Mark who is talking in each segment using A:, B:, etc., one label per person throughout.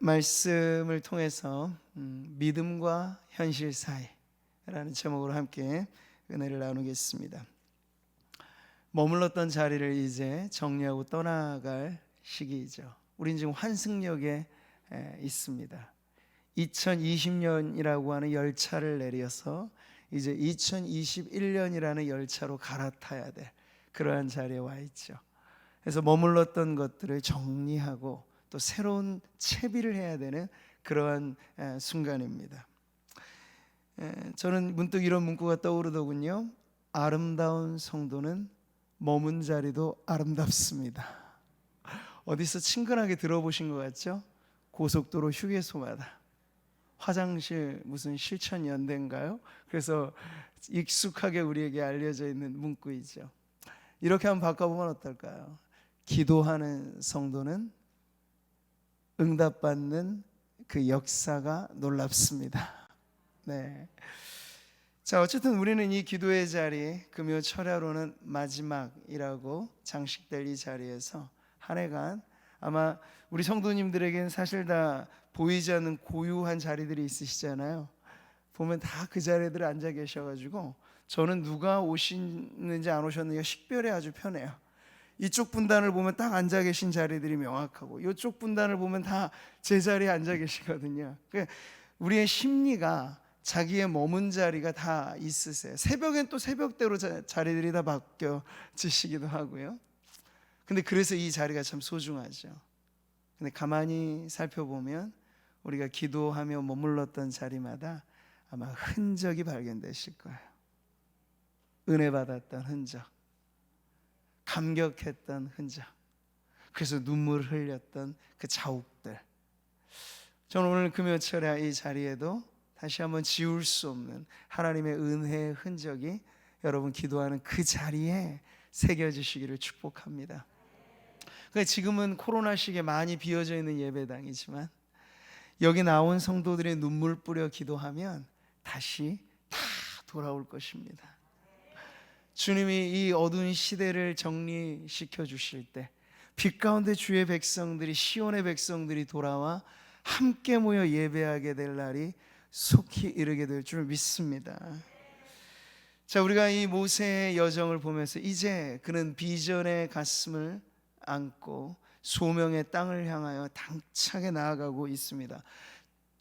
A: 말씀을 통해서 믿음과 현실 사이라는 제목으로 함께 은혜를 나누겠습니다. 머물렀던 자리를 이제 정리하고 떠나갈 시기이죠. 우린 지금 환승역에 있습니다. 2020년이라고 하는 열차를 내려서 이제 2021년이라는 열차로 갈아타야 될 그러한 자리에 와 있죠. 그래서 머물렀던 것들을 정리하고 또 새로운 채비를 해야 되는 그러한 순간입니다. 저는 문득 이런 문구가 떠오르더군요. 아름다운 성도는 머문 자리도 아름답습니다. 어디서 친근하게 들어보신 것 같죠? 고속도로 휴게소마다 화장실 무슨 실천연대인가요? 그래서 익숙하게 우리에게 알려져 있는 문구이죠. 이렇게 한번 바꿔보면 어떨까요? 기도하는 성도는 응답받는 그 역사가 놀랍습니다. 네. 자, 어쨌든 우리는 이 기도의 자리, 금요 철야로는 마지막이라고 장식될 이 자리에서 한 해간 아마 우리 성도님들에게는 사실 다 보이지 않는 고유한 자리들이 있으시잖아요. 보면 다 그 자리들 앉아 계셔가지고 저는 누가 오시는지 안 오셨는지 식별이 아주 편해요. 이쪽 분단을 보면 딱 앉아 계신 자리들이 명확하고 이쪽 분단을 보면 다 제 자리에 앉아 계시거든요. 우리의 심리가 자기의 머문 자리가 다 있으세요. 새벽엔 또 새벽대로 자리들이 다 바뀌어지시기도 하고요. 근데 그래서 이 자리가 참 소중하죠. 근데 가만히 살펴보면 우리가 기도하며 머물렀던 자리마다 아마 흔적이 발견되실 거예요. 은혜 받았던 흔적, 감격했던 흔적, 그래서 눈물을 흘렸던 그 자욱들. 저는 오늘 금요철야 이 자리에도 다시 한번 지울 수 없는 하나님의 은혜의 흔적이 여러분 기도하는 그 자리에 새겨지시기를 축복합니다. 지금은 코로나 시기에 많이 비어져 있는 예배당이지만 여기 나온 성도들이 눈물 뿌려 기도하면 다시 다 돌아올 것입니다. 주님이 이 어두운 시대를 정리시켜 주실 때 빛 가운데 주의 백성들이, 시온의 백성들이 돌아와 함께 모여 예배하게 될 날이 속히 이르게 될 줄 믿습니다. 자, 우리가 이 모세의 여정을 보면서 이제 그는 비전의 가슴을 안고 소명의 땅을 향하여 당차게 나아가고 있습니다.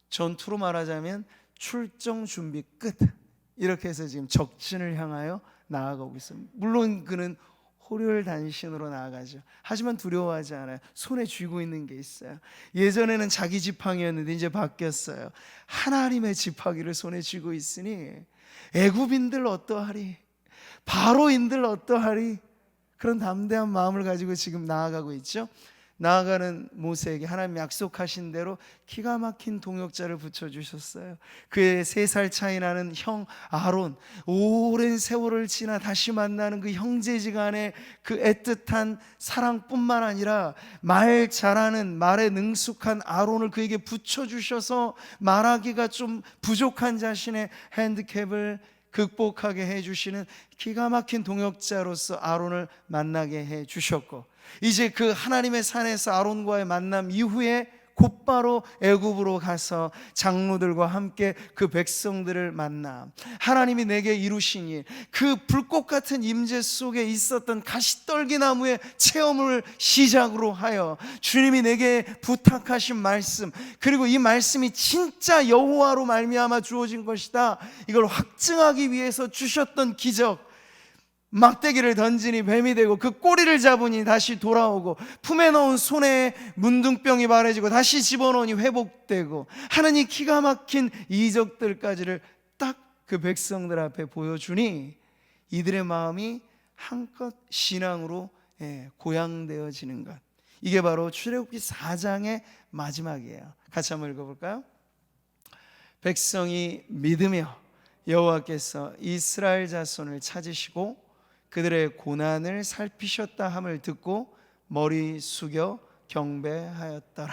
A: 전투로 말하자면 출정 준비 끝, 이렇게 해서 지금 적진을 향하여 나아가고 있습니다. 물론 그는 호련단신으로 나아가죠. 하지만 두려워하지 않아요. 손에 쥐고 있는 게 있어요. 예전에는 자기 지팡이였는데 이제 바뀌었어요. 하나님의 지팡이를 손에 쥐고 있으니 애굽인들 어떠하리, 바로인들 어떠하리, 그런 담대한 마음을 가지고 지금 나아가고 있죠. 나아가는 모세에게 하나님 약속하신 대로 기가 막힌 동역자를 붙여주셨어요. 그의 3살 차이 나는 형 아론, 오랜 세월을 지나 다시 만나는 그 형제지간의 그 애틋한 사랑뿐만 아니라 말 잘하는, 말에 능숙한 아론을 그에게 붙여주셔서 말하기가 좀 부족한 자신의 핸디캡을 극복하게 해주시는 기가 막힌 동역자로서 아론을 만나게 해주셨고, 이제 그 하나님의 산에서 아론과의 만남 이후에 곧바로 애굽으로 가서 장로들과 함께 그 백성들을 만나 하나님이 내게 이루신 일, 그 불꽃 같은 임재 속에 있었던 가시떨기나무의 체험을 시작으로 하여 주님이 내게 부탁하신 말씀, 그리고 이 말씀이 진짜 여호와로 말미암아 주어진 것이다, 이걸 확증하기 위해서 주셨던 기적, 막대기를 던지니 뱀이 되고 그 꼬리를 잡으니 다시 돌아오고 품에 넣은 손에 문둥병이 바래지고 다시 집어넣으니 회복되고 하는 이 기가 막힌 이적들까지를 딱 그 백성들 앞에 보여주니 이들의 마음이 한껏 신앙으로 고양되어지는 것, 이게 바로 출애굽기 4장의 마지막이에요. 같이 한번 읽어볼까요? 백성이 믿으며 여호와께서 이스라엘 자손을 찾으시고 그들의 고난을 살피셨다 함을 듣고 머리 숙여 경배하였더라.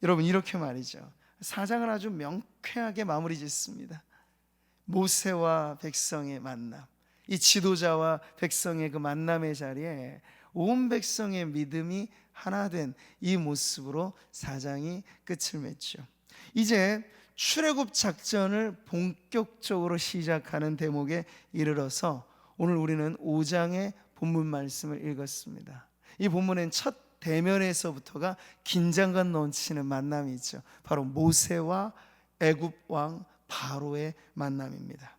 A: 여러분, 이렇게 말이죠. 4장을 아주 명쾌하게 마무리 짓습니다. 모세와 백성의 만남, 이 지도자와 백성의 그 만남의 자리에 온 백성의 믿음이 하나 된 이 모습으로 4장이 끝을 맺죠. 이제 출애굽 작전을 본격적으로 시작하는 대목에 이르러서 오늘 우리는 5장의 본문 말씀을 읽었습니다. 이 본문엔 첫 대면에서부터가 긴장감 넘치는 만남이 있죠. 바로 모세와 애굽 왕 바로의 만남입니다.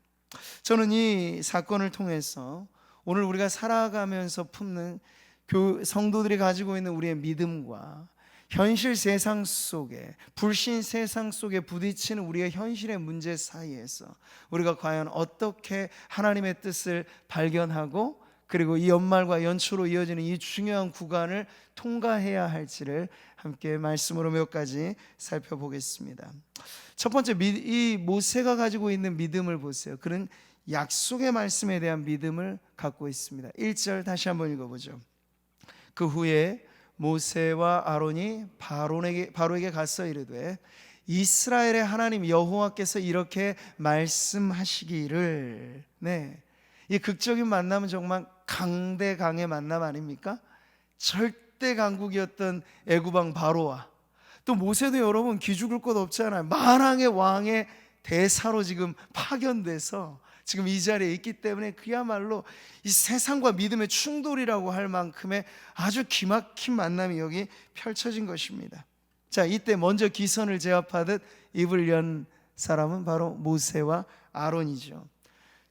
A: 저는 이 사건을 통해서 오늘 우리가 살아가면서 품는 성도들이 가지고 있는 우리의 믿음과 현실 세상 속에, 불신 세상 속에 부딪히는 우리의 현실의 문제 사이에서 우리가 과연 어떻게 하나님의 뜻을 발견하고 그리고 이 연말과 연초로 이어지는 이 중요한 구간을 통과해야 할지를 함께 말씀으로 몇 가지 살펴보겠습니다. 첫 번째, 이 모세가 가지고 있는 믿음을 보세요. 그는 약속의 말씀에 대한 믿음을 갖고 있습니다. 1절 다시 한번 읽어보죠. 그 후에 모세와 아론이 바로에게 가서 이르되 이스라엘의 하나님 여호와께서 이렇게 말씀하시기를. 이 극적인 만남은 정말 강대강의 만남 아닙니까? 절대 강국이었던 애굽 왕 바로와 또 모세도 여러분 기죽을 것 없잖아요. 만왕의 왕의 대사로 지금 파견돼서 지금 이 자리에 있기 때문에 그야말로 이 세상과 믿음의 충돌이라고 할 만큼의 아주 기막힌 만남이 여기 펼쳐진 것입니다. 자, 이때 먼저 기선을 제압하듯 입을 연 사람은 바로 모세와 아론이죠.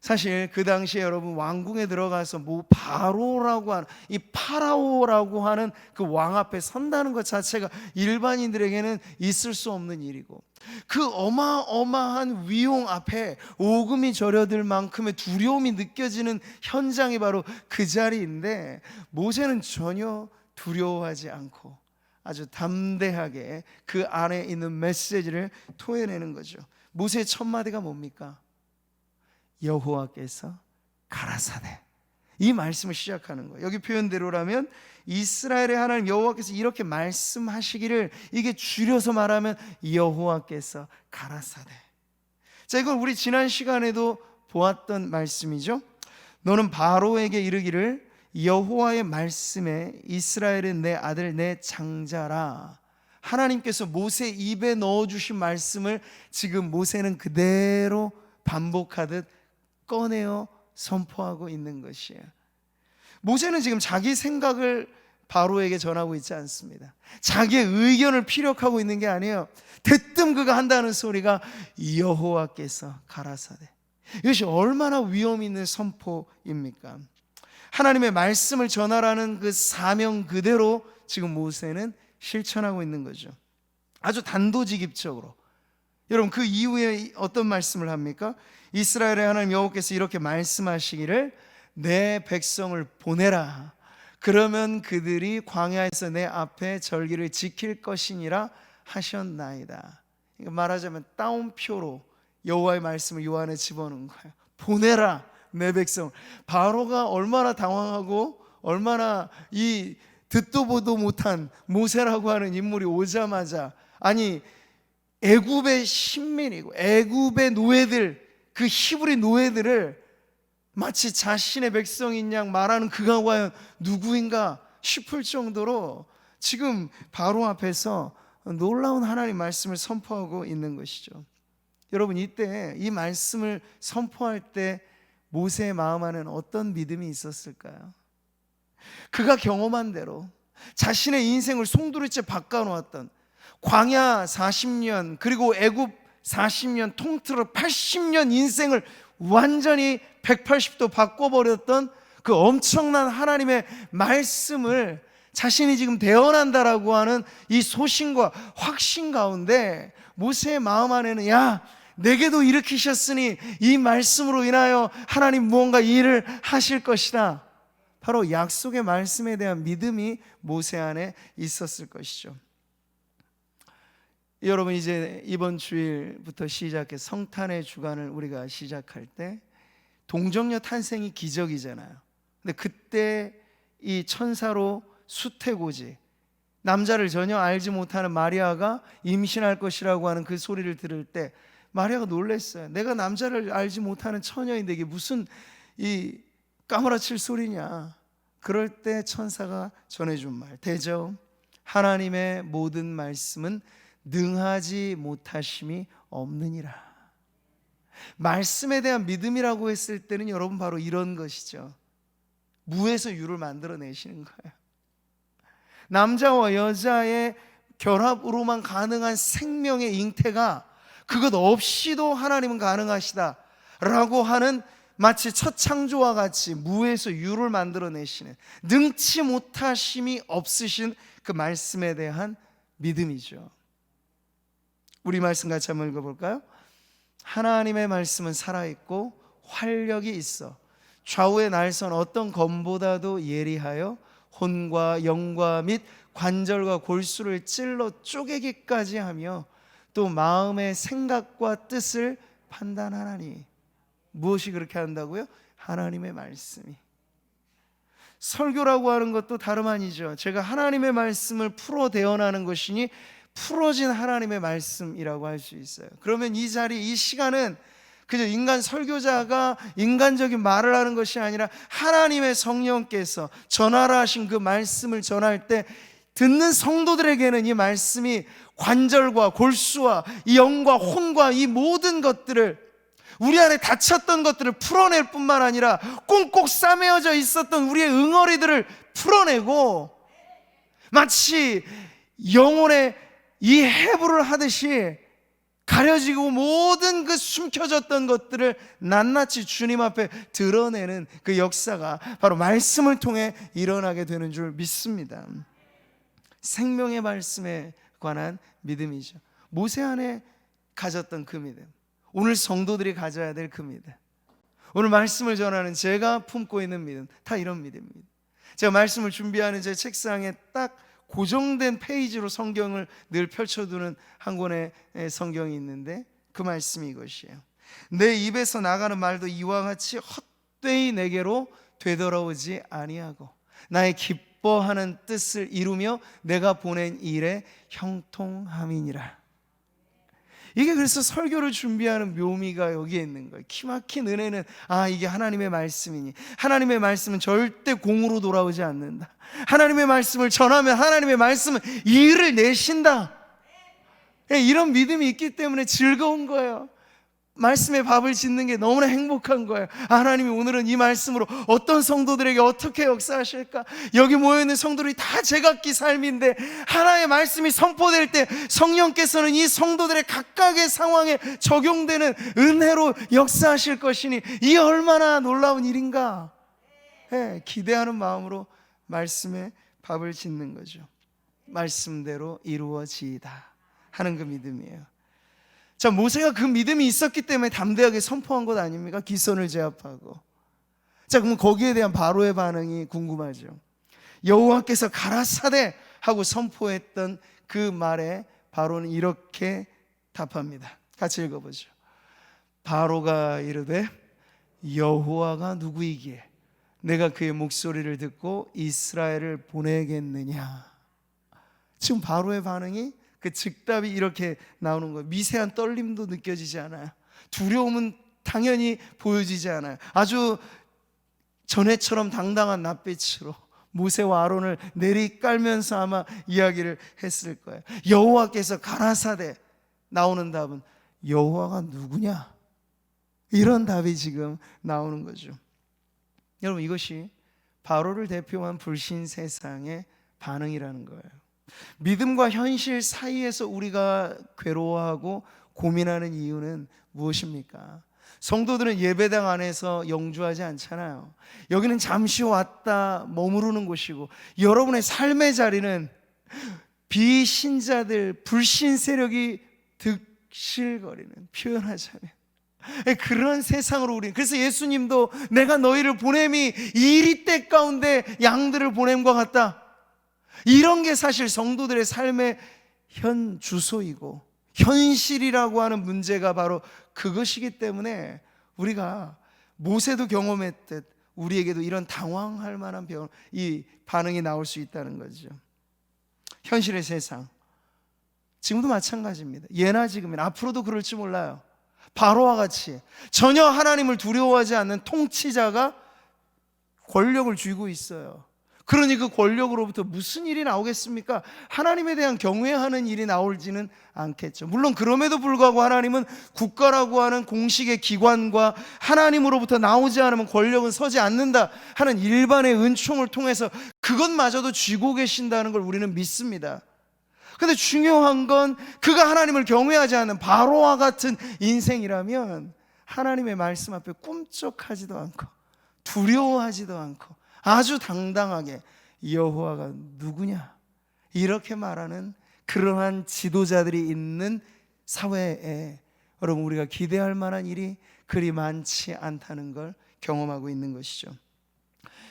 A: 사실 그 당시에 여러분 왕궁에 들어가서 바로라고 하는 이 파라오라고 하는 그 왕 앞에 선다는 것 자체가 일반인들에게는 있을 수 없는 일이고 그 어마어마한 위용 앞에 오금이 저려들 만큼의 두려움이 느껴지는 현장이 바로 그 자리인데 모세는 전혀 두려워하지 않고 아주 담대하게 그 안에 있는 메시지를 토해내는 거죠. 모세의 첫 마디가 뭡니까? 여호와께서 가라사대, 이 말씀을 시작하는 거예요. 여기 표현대로라면 이스라엘의 하나님 여호와께서 이렇게 말씀하시기를, 이게 줄여서 말하면 여호와께서 가라사대. 자, 이건 우리 지난 시간에도 보았던 말씀이죠. 너는 바로에게 이르기를 여호와의 말씀에 이스라엘은 내 아들 내 장자라. 하나님께서 모세 입에 넣어주신 말씀을 지금 모세는 그대로 반복하듯 꺼내어 선포하고 있는 것이에요. 모세는 지금 자기 생각을 바로에게 전하고 있지 않습니다. 자기의 의견을 피력하고 있는 게 아니에요. 대뜸 그가 한다는 소리가 여호와께서 가라사대. 이것이 얼마나 위험 있는 선포입니까? 하나님의 말씀을 전하라는 그 사명 그대로 지금 모세는 실천하고 있는 거죠. 아주 단도직입적으로. 여러분, 그 이후에 어떤 말씀을 합니까? 이스라엘의 하나님 여호와께서 이렇게 말씀하시기를 내 백성을 보내라. 그러면 그들이 광야에서 내 앞에 절기를 지킬 것이니라 하셨나이다. 말하자면 따옴표로 여호와의 말씀을 요 안에 집어넣은 거예요. 보내라 내 백성. 바로가 얼마나 당황하고 얼마나 이 듣도 보도 못한 모세라고 하는 인물이 오자마자, 아니 애굽의 신민이고 애굽의 노예들, 그 히브리 노예들을 마치 자신의 백성인 양 말하는 그가 과연 누구인가 싶을 정도로 지금 바로 앞에서 놀라운 하나님 말씀을 선포하고 있는 것이죠. 여러분, 이때 이 말씀을 선포할 때 모세의 마음 안에는 어떤 믿음이 있었을까요? 그가 경험한 대로 자신의 인생을 송두리째 바꿔놓았던 광야 40년 그리고 애굽 40년 통틀어 80년 인생을 완전히 180도 바꿔버렸던 그 엄청난 하나님의 말씀을 자신이 지금 대언한다라고 하는 이 소신과 확신 가운데 모세의 마음 안에는, 야, 내게도 일으키셨으니 이 말씀으로 인하여 하나님 무언가 일을 하실 것이다. 바로 약속의 말씀에 대한 믿음이 모세 안에 있었을 것이죠. 여러분, 이제 이번 주일부터 시작해 성탄의 주간을 우리가 시작할 때 동정녀 탄생이 기적이잖아요. 근데 그때 이 천사로 수태고지, 남자를 전혀 알지 못하는 마리아가 임신할 것이라고 하는 그 소리를 들을 때 마리아가 놀랐어요. 내가 남자를 알지 못하는 처녀인데 이게 무슨 이 까무라칠 소리냐. 그럴 때 천사가 전해준 말, 대저 하나님의 모든 말씀은 능하지 못하심이 없느니라. 말씀에 대한 믿음이라고 했을 때는 여러분 바로 이런 것이죠. 무에서 유를 만들어내시는 거예요. 남자와 여자의 결합으로만 가능한 생명의 잉태가 그것 없이도 하나님은 가능하시다라고 하는, 마치 첫 창조와 같이 무에서 유를 만들어내시는, 능치 못하심이 없으신 그 말씀에 대한 믿음이죠. 우리 말씀 같이 한번 읽어볼까요? 하나님의 말씀은 살아있고 활력이 있어 좌우의 날선 어떤 검보다도 예리하여 혼과 영과 및 관절과 골수를 찔러 쪼개기까지 하며 또 마음의 생각과 뜻을 판단하나니. 무엇이 그렇게 한다고요? 하나님의 말씀이. 설교라고 하는 것도 다름 아니죠. 제가 하나님의 말씀을 풀어 대언하는 것이니 풀어진 하나님의 말씀이라고 할 수 있어요. 그러면 이 자리, 이 시간은 그저 인간 설교자가 인간적인 말을 하는 것이 아니라 하나님의 성령께서 전하라 하신 그 말씀을 전할 때 듣는 성도들에게는 이 말씀이 관절과 골수와 이 영과 혼과 이 모든 것들을, 우리 안에 닫혔던 것들을 풀어낼 뿐만 아니라 꽁꽁 싸매어져 있었던 우리의 응어리들을 풀어내고, 마치 영혼의 이 해부를 하듯이 가려지고 모든 그 숨겨졌던 것들을 낱낱이 주님 앞에 드러내는 그 역사가 바로 말씀을 통해 일어나게 되는 줄 믿습니다. 생명의 말씀에 관한 믿음이죠. 모세 안에 가졌던 그 믿음, 오늘 성도들이 가져야 될 그 믿음, 오늘 말씀을 전하는 제가 품고 있는 믿음, 다 이런 믿음입니다. 제가 말씀을 준비하는 제 책상에 딱 고정된 페이지로 성경을 늘 펼쳐두는 한 권의 성경이 있는데 그 말씀이 이것이에요. 내 입에서 나가는 말도 이와 같이 헛되이 내게로 되돌아오지 아니하고 나의 기뻐하는 뜻을 이루며 내가 보낸 일에 형통함이니라. 이게 그래서 설교를 준비하는 묘미가 여기에 있는 거예요. 기막힌 은혜는 이게 하나님의 말씀이니, 하나님의 말씀은 절대 공으로 돌아오지 않는다. 하나님의 말씀을 전하면 하나님의 말씀은 일을 내신다. 이런 믿음이 있기 때문에 즐거운 거예요. 말씀에 밥을 짓는 게 너무나 행복한 거예요. 하나님이 오늘은 이 말씀으로 어떤 성도들에게 어떻게 역사하실까? 여기 모여있는 성도들이 다 제각기 삶인데 하나의 말씀이 선포될 때 성령께서는 이 성도들의 각각의 상황에 적용되는 은혜로 역사하실 것이니 이 얼마나 놀라운 일인가. 기대하는 마음으로 말씀에 밥을 짓는 거죠. 말씀대로 이루어지이다 하는 그 믿음이에요. 자, 모세가 그 믿음이 있었기 때문에 담대하게 선포한 것 아닙니까? 기선을 제압하고. 자, 그럼 거기에 대한 바로의 반응이 궁금하죠. 여호와께서 가라사대 하고 선포했던 그 말에 바로는 이렇게 답합니다. 같이 읽어보죠. 바로가 이르되 여호와가 누구이기에 내가 그의 목소리를 듣고 이스라엘을 보내겠느냐. 지금 바로의 반응이, 그 즉답이 이렇게 나오는 거예요. 미세한 떨림도 느껴지지 않아요. 두려움은 당연히 보여지지 않아요. 아주 전에처럼 당당한 낯빛으로 모세와 아론을 내리깔면서 아마 이야기를 했을 거예요. 여호와께서 가라사대, 나오는 답은 여호와가 누구냐? 이런 답이 지금 나오는 거죠. 여러분, 이것이 바로를 대표한 불신 세상의 반응이라는 거예요. 믿음과 현실 사이에서 우리가 괴로워하고 고민하는 이유는 무엇입니까? 성도들은 예배당 안에서 영주하지 않잖아요. 여기는 잠시 왔다 머무르는 곳이고, 여러분의 삶의 자리는 비신자들, 불신 세력이 득실거리는, 표현하자면 그런 세상으로 우리, 그래서 예수님도 내가 너희를 보냄이 이리 때 가운데 양들을 보냄과 같다, 이런 게 사실 성도들의 삶의 현 주소이고 현실이라고 하는 문제가 바로 그것이기 때문에 우리가 모세도 경험했듯 우리에게도 이런 당황할 만한 이 반응이 나올 수 있다는 거죠. 현실의 세상 지금도 마찬가지입니다. 예나 지금이나 앞으로도 그럴지 몰라요. 바로와 같이 전혀 하나님을 두려워하지 않는 통치자가 권력을 쥐고 있어요. 그러니 그 권력으로부터 무슨 일이 나오겠습니까? 하나님에 대한 경외하는 일이 나올지는 않겠죠. 물론 그럼에도 불구하고 하나님은 국가라고 하는 공식의 기관과 하나님으로부터 나오지 않으면 권력은 서지 않는다 하는 일반의 은총을 통해서 그것마저도 쥐고 계신다는 걸 우리는 믿습니다. 근데 중요한 건 그가 하나님을 경외하지 않는 바로와 같은 인생이라면 하나님의 말씀 앞에 꿈쩍하지도 않고 두려워하지도 않고 아주 당당하게 여호와가 누구냐 이렇게 말하는 그러한 지도자들이 있는 사회에 여러분 우리가 기대할 만한 일이 그리 많지 않다는 걸 경험하고 있는 것이죠.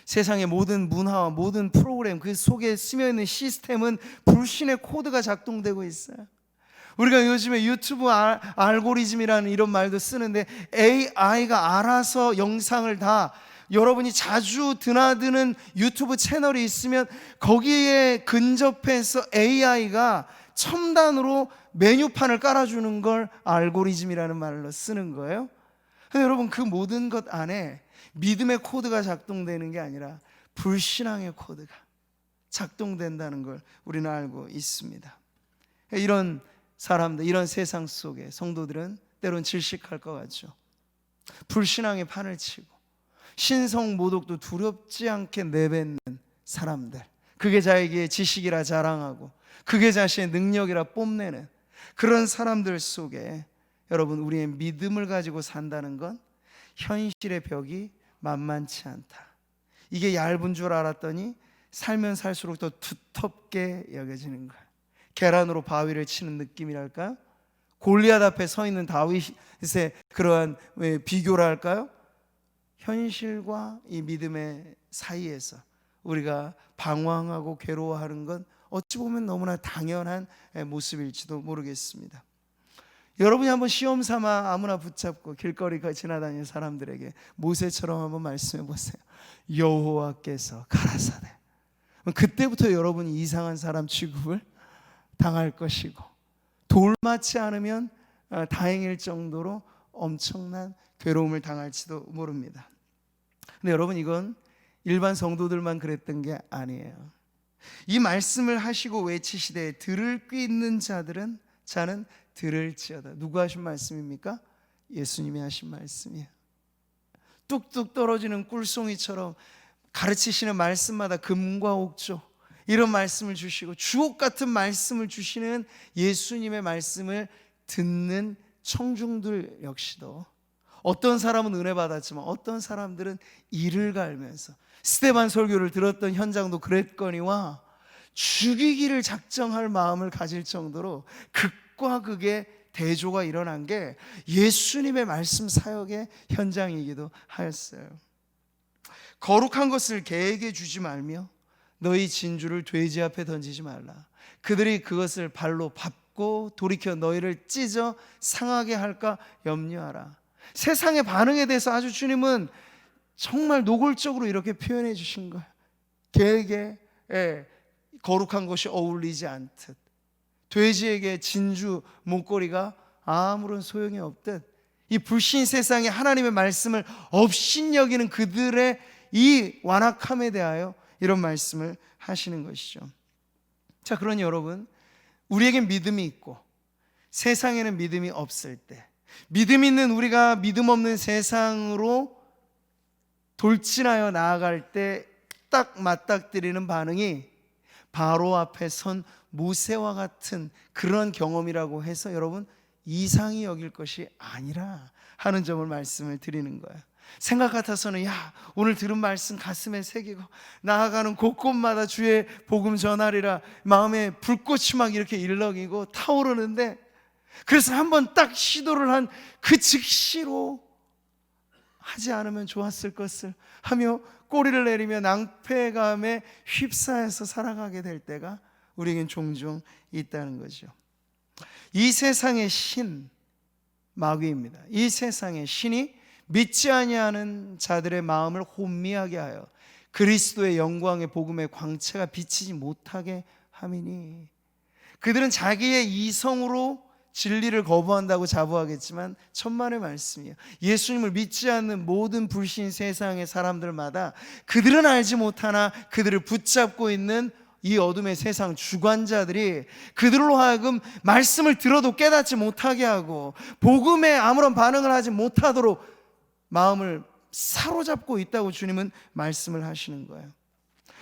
A: 세상의 모든 문화와 모든 프로그램 그 속에 스며있는 시스템은 불신의 코드가 작동되고 있어요. 우리가 요즘에 유튜브 알고리즘이라는 이런 말도 쓰는데 AI가 알아서 영상을 다 여러분이 자주 드나드는 유튜브 채널이 있으면 거기에 근접해서 AI가 첨단으로 메뉴판을 깔아주는 걸 알고리즘이라는 말로 쓰는 거예요. 근데 여러분 그 모든 것 안에 믿음의 코드가 작동되는 게 아니라 불신앙의 코드가 작동된다는 걸 우리는 알고 있습니다. 이런 사람들, 이런 세상 속에 성도들은 때론 질식할 것 같죠. 불신앙의 판을 치고 신성 모독도 두렵지 않게 내뱉는 사람들, 그게 자기의 지식이라 자랑하고 그게 자신의 능력이라 뽐내는 그런 사람들 속에 여러분 우리의 믿음을 가지고 산다는 건 현실의 벽이 만만치 않다. 이게 얇은 줄 알았더니 살면 살수록 더 두텁게 여겨지는 거예요. 계란으로 바위를 치는 느낌이랄까요? 골리앗 앞에 서 있는 다윗의 그러한 비교랄까요? 현실과 이 믿음의 사이에서 우리가 방황하고 괴로워하는 건 어찌 보면 너무나 당연한 모습일지도 모르겠습니다. 여러분이 한번 시험 삼아 아무나 붙잡고 길거리 지나다니는 사람들에게 모세처럼 한번 말씀해 보세요. 여호와께서 가라사대. 그때부터 여러분이 이상한 사람 취급을 당할 것이고 돌맞지 않으면 다행일 정도로 엄청난 괴로움을 당할지도 모릅니다. 근데 여러분 이건 일반 성도들만 그랬던 게 아니에요. 이 말씀을 하시고 외치시되 들을 귀 있는 자는 들을지어다. 누가 하신 말씀입니까? 예수님이 하신 말씀이에요. 뚝뚝 떨어지는 꿀송이처럼 가르치시는 말씀마다 금과 옥조 이런 말씀을 주시고 주옥 같은 말씀을 주시는 예수님의 말씀을 듣는 청중들 역시도 어떤 사람은 은혜 받았지만 어떤 사람들은 이를 갈면서 스데반 설교를 들었던 현장도 그랬거니와 죽이기를 작정할 마음을 가질 정도로 극과 극의 대조가 일어난 게 예수님의 말씀 사역의 현장이기도 하였어요. 거룩한 것을 개에게 주지 말며 너희 진주를 돼지 앞에 던지지 말라. 그들이 그것을 발로 밟고 돌이켜 너희를 찢어 상하게 할까 염려하라. 세상의 반응에 대해서 아주 주님은 정말 노골적으로 이렇게 표현해 주신 거예요. 개에게 거룩한 것이 어울리지 않듯 돼지에게 진주 목걸이가 아무런 소용이 없듯 이 불신 세상에 하나님의 말씀을 업신여기는 그들의 이 완악함에 대하여 이런 말씀을 하시는 것이죠. 자, 그러니 여러분 우리에겐 믿음이 있고 세상에는 믿음이 없을 때 믿음 있는 우리가 믿음 없는 세상으로 돌진하여 나아갈 때 딱 맞닥뜨리는 반응이 바로 앞에 선 모세와 같은 그런 경험이라고 해서 여러분 이상히 여길 것이 아니라 하는 점을 말씀을 드리는 거예요. 생각 같아서는 야 오늘 들은 말씀 가슴에 새기고 나아가는 곳곳마다 주의 복음 전하리라 마음에 불꽃이 막 이렇게 일렁이고 타오르는데 그래서 한번 딱 시도를 한 그 즉시로 하지 않으면 좋았을 것을 하며 꼬리를 내리며 낭패감에 휩싸여서 살아가게 될 때가 우리에겐 종종 있다는 거죠. 이 세상의 신 마귀입니다. 이 세상의 신이 믿지 아니하는 자들의 마음을 혼미하게 하여 그리스도의 영광의 복음의 광채가 비치지 못하게 함이니 그들은 자기의 이성으로 진리를 거부한다고 자부하겠지만 천만의 말씀이에요. 예수님을 믿지 않는 모든 불신 세상의 사람들마다 그들은 알지 못하나 그들을 붙잡고 있는 이 어둠의 세상 주관자들이 그들로 하여금 말씀을 들어도 깨닫지 못하게 하고 복음에 아무런 반응을 하지 못하도록 마음을 사로잡고 있다고 주님은 말씀을 하시는 거예요.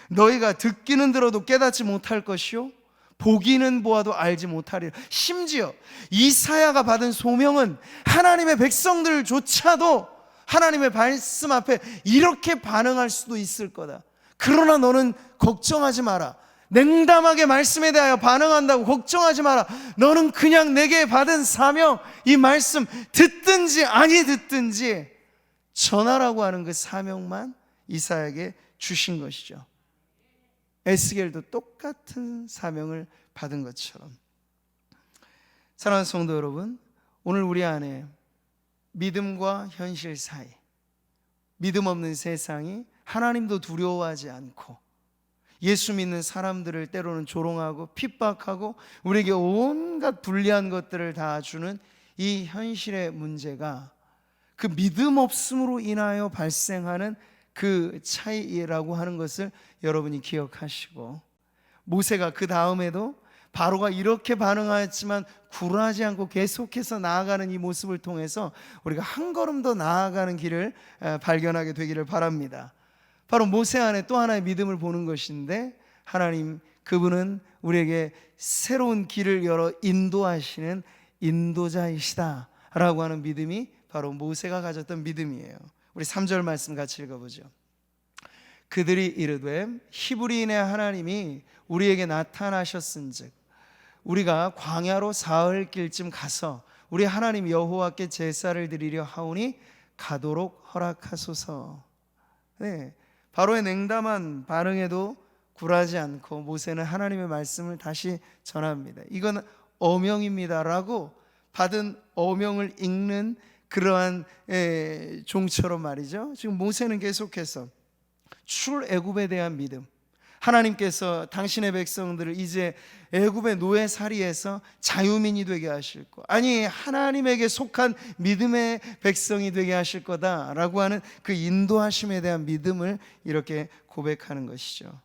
A: 너희가 듣기는 들어도 깨닫지 못할 것이요 보기는 보아도 알지 못하리라. 심지어 이사야가 받은 소명은 하나님의 백성들조차도 하나님의 말씀 앞에 이렇게 반응할 수도 있을 거다. 그러나 너는 걱정하지 마라. 냉담하게 말씀에 대하여 반응한다고 걱정하지 마라. 너는 그냥 내게 받은 사명, 이 말씀 듣든지 아니 듣든지 전하라고 하는 그 사명만 이사야에게 주신 것이죠. 에스겔도 똑같은 사명을 받은 것처럼. 사랑하는 성도 여러분, 오늘 우리 안에 믿음과 현실 사이, 믿음 없는 세상이 하나님도 두려워하지 않고 예수 믿는 사람들을 때로는 조롱하고 핍박하고 우리에게 온갖 불리한 것들을 다 주는 이 현실의 문제가 그 믿음 없음으로 인하여 발생하는 그 차이라고 하는 것을 여러분이 기억하시고, 모세가 그 다음에도 바로가 이렇게 반응하였지만 굴하지 않고 계속해서 나아가는 이 모습을 통해서 우리가 한 걸음 더 나아가는 길을 발견하게 되기를 바랍니다. 바로 모세 안에 또 하나의 믿음을 보는 것인데, 하나님 그분은 우리에게 새로운 길을 열어 인도하시는 인도자이시다 라고 하는 믿음이 바로 모세가 가졌던 믿음이에요. 우리 3절 말씀 같이 읽어보죠. 그들이 이르되 히브리인의 하나님이 우리에게 나타나셨은즉 우리가 광야로 사흘길쯤 가서 우리 하나님 여호와께 제사를 드리려 하오니 가도록 허락하소서. 네, 바로의 냉담한 반응에도 굴하지 않고 모세는 하나님의 말씀을 다시 전합니다. 이건 어명입니다라고 받은 어명을 읽는 그러한 종처럼 말이죠. 지금 모세는 계속해서 출애굽에 대한 믿음, 하나님께서 당신의 백성들을 이제 애굽의 노예살이에서 자유민이 되게 하실 거, 아니 하나님에게 속한 믿음의 백성이 되게 하실 거다라고 하는 그 인도하심에 대한 믿음을 이렇게 고백하는 것이죠.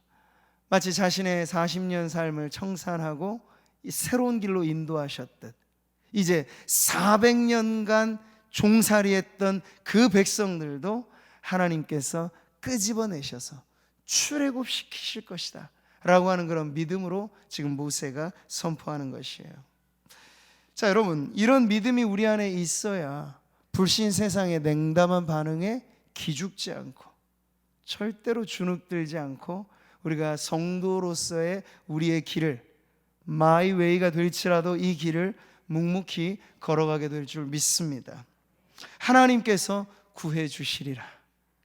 A: 마치 자신의 40년 삶을 청산하고 새로운 길로 인도하셨듯 이제 400년간 종살이했던 그 백성들도 하나님께서 끄집어내셔서 출애굽시키실 것이다 라고 하는 그런 믿음으로 지금 모세가 선포하는 것이에요. 자, 여러분, 이런 믿음이 우리 안에 있어야 불신 세상의 냉담한 반응에 기죽지 않고 절대로 주눅들지 않고 우리가 성도로서의 우리의 길을 마이 웨이가 될지라도 이 길을 묵묵히 걸어가게 될 줄 믿습니다. 하나님께서 구해 주시리라,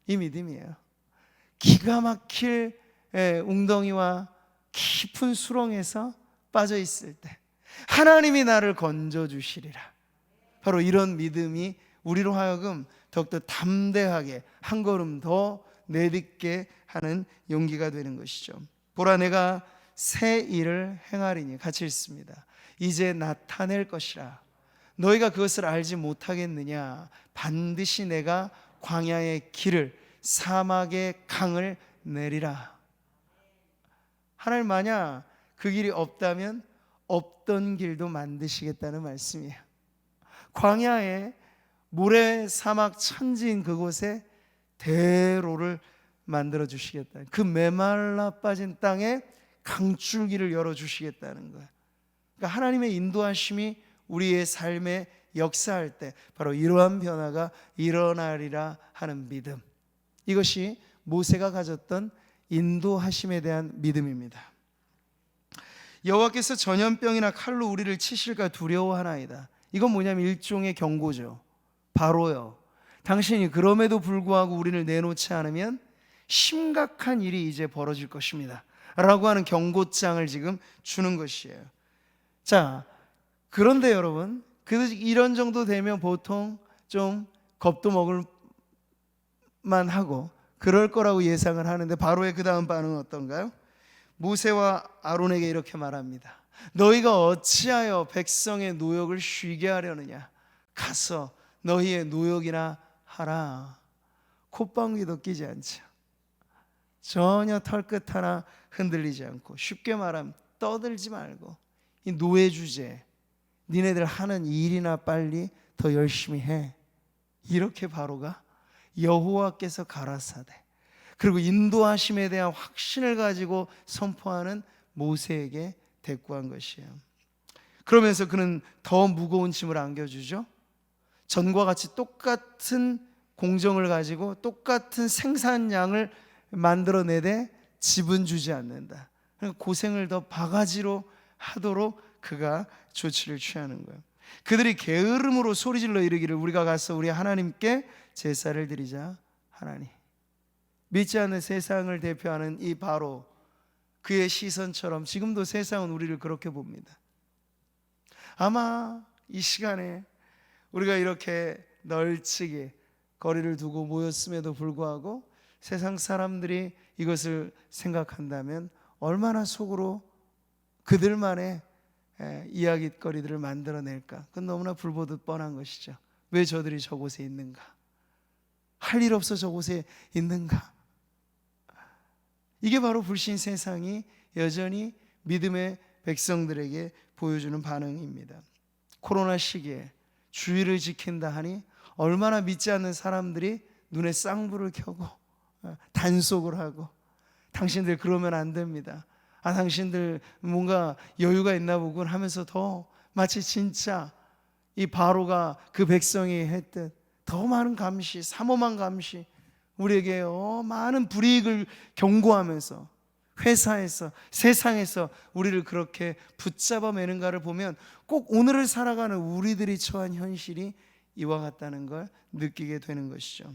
A: 이 믿음이에요. 기가 막힐 웅덩이와 깊은 수렁에서 빠져 있을 때 하나님이 나를 건져 주시리라, 바로 이런 믿음이 우리로 하여금 더욱더 담대하게 한 걸음 더 내딛게 하는 용기가 되는 것이죠. 보라, 내가 새 일을 행하리니, 같이 읽습니다. 이제 나타낼 것이라. 너희가 그것을 알지 못하겠느냐? 반드시 내가 광야의 길을 사막의 강을 내리라. 하나님 만약 그 길이 없다면 없던 길도 만드시겠다는 말씀이에요. 광야에 모래 사막 천지인 그곳에 대로를 만들어 주시겠다. 그 메말라 빠진 땅에 강줄기를 열어 주시겠다는 거예요. 그러니까 하나님의 인도하심이 우리의 삶에 역사할 때 바로 이러한 변화가 일어나리라 하는 믿음, 이것이 모세가 가졌던 인도하심에 대한 믿음입니다. 여호와께서 전염병이나 칼로 우리를 치실까 두려워하나이다. 이건 뭐냐면 일종의 경고죠. 바로요, 당신이 그럼에도 불구하고 우리를 내놓지 않으면 심각한 일이 이제 벌어질 것입니다 라고 하는 경고장을 지금 주는 것이에요. 자, 그런데 여러분, 이런 정도 되면 보통 좀 겁도 먹을 만하고 그럴 거라고 예상을 하는데, 바로의 그 다음 반응은 어떤가요? 모세와 아론에게 이렇게 말합니다. 너희가 어찌하여 백성의 노역을 쉬게 하려느냐? 가서 너희의 노역이나 하라. 콧방귀도 끼지 않죠. 전혀 털끝 하나 흔들리지 않고, 쉽게 말하면 떠들지 말고, 이 노예 주제, 니네들 하는 일이나 빨리 더 열심히 해. 이렇게 바로가 여호와께서 가라사대, 그리고 인도하심에 대한 확신을 가지고 선포하는 모세에게 대꾸한 것이에요. 그러면서 그는 더 무거운 짐을 안겨주죠. 전과 같이 똑같은 공정을 가지고 똑같은 생산량을 만들어내되 집은 주지 않는다. 고생을 더 바가지로 하도록 그가 조치를 취하는 거예요. 그들이 게으름으로 소리질러 이르기를 우리가 가서 우리 하나님께 제사를 드리자. 하나님, 믿지 않는 세상을 대표하는 이 바로 그의 시선처럼 지금도 세상은 우리를 그렇게 봅니다. 아마 이 시간에 우리가 이렇게 널찍이 거리를 두고 모였음에도 불구하고 세상 사람들이 이것을 생각한다면 얼마나 속으로 그들만의 이야깃거리들을 만들어낼까? 그건 너무나 불보듯 뻔한 것이죠. 왜 저들이 저곳에 있는가? 할 일 없어 저곳에 있는가? 이게 바로 불신 세상이 여전히 믿음의 백성들에게 보여주는 반응입니다. 코로나 시기에 주의를 지킨다 하니 얼마나 믿지 않는 사람들이 눈에 쌍불을 켜고 단속을 하고, 당신들 그러면 안 됩니다. 당신들 뭔가 여유가 있나 보군 하면서 더 마치 진짜 이 바로가 그 백성이 했듯 더 많은 감시, 삼엄한 감시, 우리에게 많은 불이익을 경고하면서 회사에서 세상에서 우리를 그렇게 붙잡아 매는가를 보면 꼭 오늘을 살아가는 우리들이 처한 현실이 이와 같다는 걸 느끼게 되는 것이죠.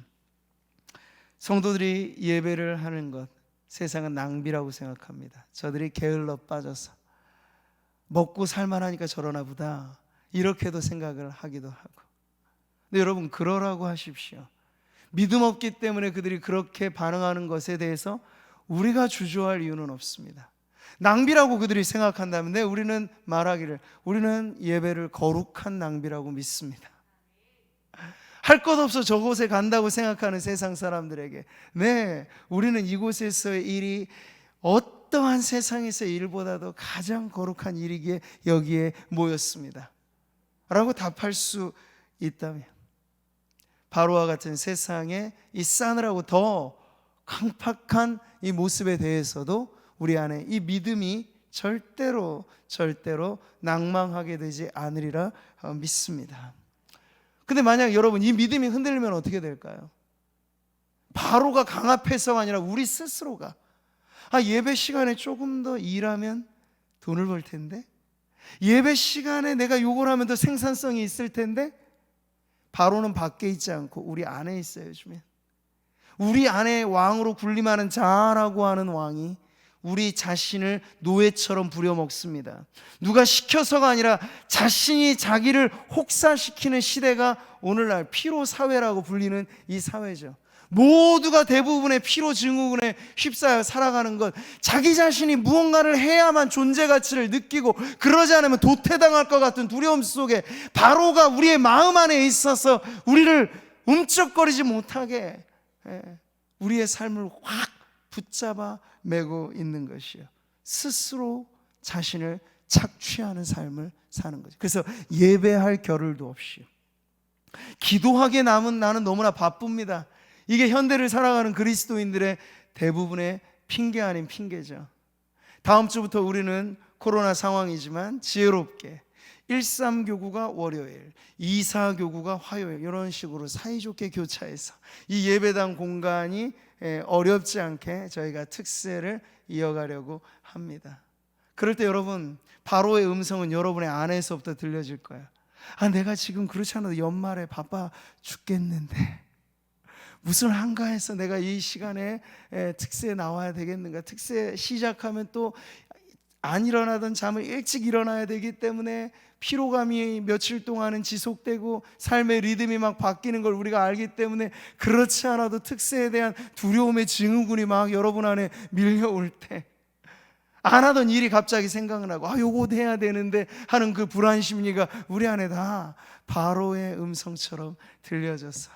A: 성도들이 예배를 하는 것, 세상은 낭비라고 생각합니다. 저들이 게을러 빠져서 먹고 살만하니까 저러나 보다, 이렇게도 생각을 하기도 하고. 근데 여러분, 그러라고 하십시오. 믿음 없기 때문에 그들이 그렇게 반응하는 것에 대해서 우리가 주저할 이유는 없습니다. 낭비라고 그들이 생각한다면 우리는 말하기를 우리는 예배를 거룩한 낭비라고 믿습니다. 할 것 없어 저곳에 간다고 생각하는 세상 사람들에게 우리는 이곳에서의 일이 어떠한 세상에서의 일보다도 가장 거룩한 일이기에 여기에 모였습니다 라고 답할 수 있다면, 바로와 같은 세상의 이 싸늘하고 더 강팍한 이 모습에 대해서도 우리 안에 이 믿음이 절대로 낭망하게 되지 않으리라 믿습니다. 근데 만약 여러분 이 믿음이 흔들리면 어떻게 될까요? 바로가 강압해서가 아니라 우리 스스로가 예배 시간에 조금 더 일하면 돈을 벌 텐데, 예배 시간에 내가 요걸 하면 더 생산성이 있을 텐데, 바로는 밖에 있지 않고 우리 안에 있어요. 요즘에 우리 안에 왕으로 군림하는 자라고 하는 왕이 우리 자신을 노예처럼 부려먹습니다. 누가 시켜서가 아니라 자신이 자기를 혹사시키는 시대가 오늘날 피로사회라고 불리는 이 사회죠. 모두가 대부분의 피로증후군에 휩싸여 살아가는 것, 자기 자신이 무언가를 해야만 존재 가치를 느끼고 그러지 않으면 도태당할 것 같은 두려움 속에 바로가 우리의 마음 안에 있어서 우리를 움쩍거리지 못하게 우리의 삶을 확 붙잡아 매고 있는 것이요, 스스로 자신을 착취하는 삶을 사는 거죠. 그래서 예배할 겨를도 없이 기도하게 남은 나는 너무나 바쁩니다. 이게 현대를 살아가는 그리스도인들의 대부분의 핑계 아닌 핑계죠. 다음 주부터 우리는 코로나 상황이지만 지혜롭게 13교구가 월요일, 24교구가 화요일, 이런 식으로 사이좋게 교차해서 이 예배당 공간이 어렵지 않게 저희가 특세를 이어가려고 합니다. 그럴 때 여러분, 바로의 음성은 여러분의 안에서부터 들려질 거예요. 내가 지금 그렇지 않아도 연말에 바빠 죽겠는데 무슨 한가해서 내가 이 시간에 특세에 나와야 되겠는가? 특세 시작하면 또 안 일어나던 잠을 일찍 일어나야 되기 때문에 피로감이 며칠 동안은 지속되고 삶의 리듬이 막 바뀌는 걸 우리가 알기 때문에, 그렇지 않아도 특세에 대한 두려움의 증후군이 막 여러분 안에 밀려올 때 안 하던 일이 갑자기 생각나고 요거 해야 되는데 하는 그 불안 심리가 우리 안에 다 바로의 음성처럼 들려져서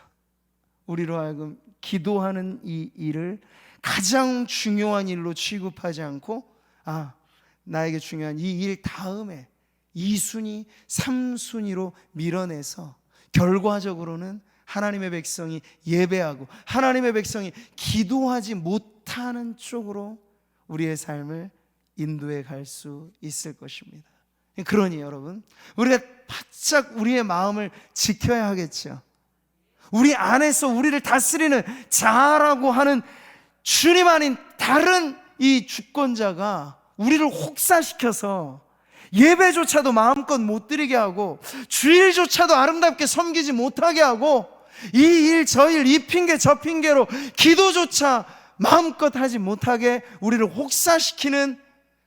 A: 우리로 하여금 기도하는 이 일을 가장 중요한 일로 취급하지 않고 나에게 중요한 이 일 다음에 2순위, 3순위로 밀어내서 결과적으로는 하나님의 백성이 예배하고 하나님의 백성이 기도하지 못하는 쪽으로 우리의 삶을 인도해 갈 수 있을 것입니다. 그러니 여러분, 우리가 바짝 우리의 마음을 지켜야 하겠죠. 우리 안에서 우리를 다스리는 자아라고 하는 주님 아닌 다른 이 주권자가 우리를 혹사시켜서 예배조차도 마음껏 못 드리게 하고 주일조차도 아름답게 섬기지 못하게 하고 이 일 저 일 이 핑계 저 핑계로 기도조차 마음껏 하지 못하게 우리를 혹사시키는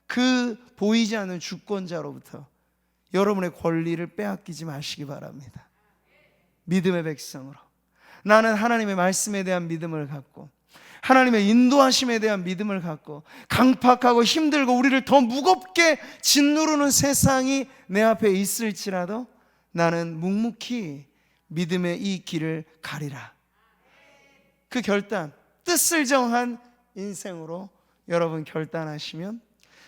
A: 그 보이지 않는 주권자로부터 여러분의 권리를 빼앗기지 마시기 바랍니다. 믿음의 백성으로 나는 하나님의 말씀에 대한 믿음을 갖고 하나님의 인도하심에 대한 믿음을 갖고 강팍하고 힘들고 우리를 더 무겁게 짓누르는 세상이 내 앞에 있을지라도 나는 묵묵히 믿음의 이 길을 가리라. 그 결단, 뜻을 정한 인생으로 여러분 결단하시면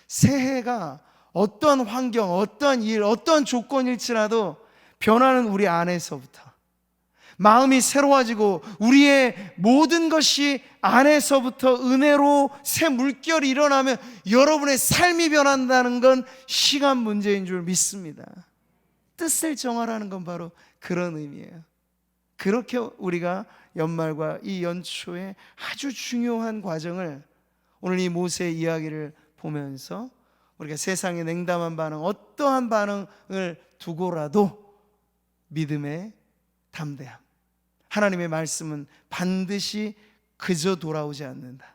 A: 새해가 어떠한 환경, 어떠한 일, 어떠한 조건일지라도 변하는 우리 안에서부터 마음이 새로워지고 우리의 모든 것이 안에서부터 은혜로 새 물결이 일어나면 여러분의 삶이 변한다는 건 시간 문제인 줄 믿습니다. 뜻을 정하라는 건 바로 그런 의미예요. 그렇게 우리가 연말과 이 연초에 아주 중요한 과정을 오늘 이 모세의 이야기를 보면서 우리가 세상의 냉담한 반응, 어떠한 반응을 두고라도 믿음의 담대함, 하나님의 말씀은 반드시 그저 돌아오지 않는다.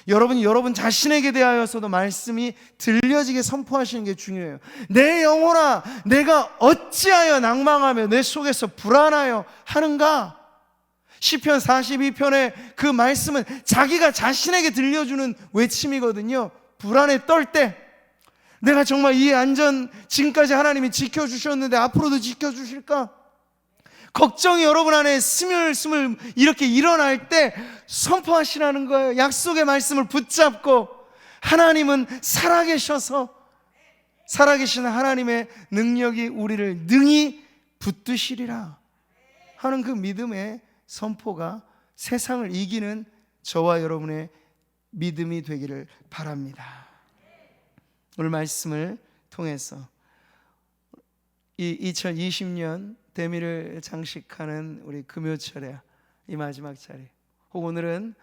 A: 여러분이 여러분 자신에게 대하여서도 말씀이 들려지게 선포하시는 게 중요해요. 내 영혼아, 내가 어찌하여 낭망하며 내 속에서 불안하여 하는가? 시편 42편의 그 말씀은 자기가 자신에게 들려주는 외침이거든요. 불안에 떨 때 내가 정말 이 안전 지금까지 하나님이 지켜주셨는데 앞으로도 지켜주실까? 걱정이 여러분 안에 스물스물 이렇게 일어날 때 선포하시라는 거예요. 약속의 말씀을 붙잡고 하나님은 살아계셔서 살아계시는 하나님의 능력이 우리를 능히 붙드시리라 하는 그 믿음의 선포가 세상을 이기는 저와 여러분의 믿음이 되기를 바랍니다. 오늘 말씀을 통해서 이 2020년 대미를 장식하는 우리 금요철에 이 마지막 자리, 혹 오늘은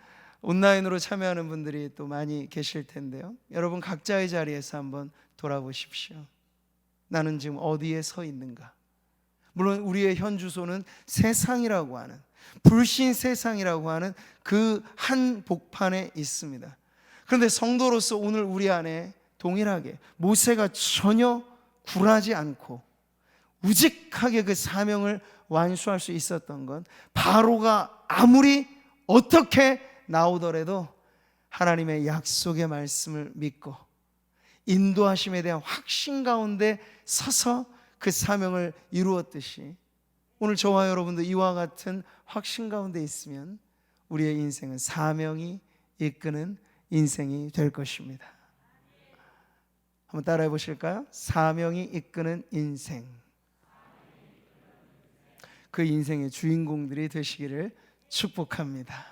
A: 온라인으로 참여하는 분들이 또 많이 계실 텐데요. 여러분 각자의 자리에서 한번 돌아보십시오. 나는 지금 어디에 서 있는가? 물론 우리의 현 주소는 세상이라고 하는, 불신 세상이라고 하는 그 한 복판에 있습니다. 그런데 성도로서 오늘 우리 안에 동일하게 모세가 전혀 굴하지 않고 우직하게 그 사명을 완수할 수 있었던 건 바로가 아무리 어떻게 나오더라도 하나님의 약속의 말씀을 믿고 인도하심에 대한 확신 가운데 서서 그 사명을 이루었듯이 오늘 저와 여러분도 이와 같은 확신 가운데 있으면 우리의 인생은 사명이 이끄는 인생이 될 것입니다. 한번 따라해 보실까요? 사명이 이끄는 인생. 그 인생의 주인공들이 되시기를 축복합니다.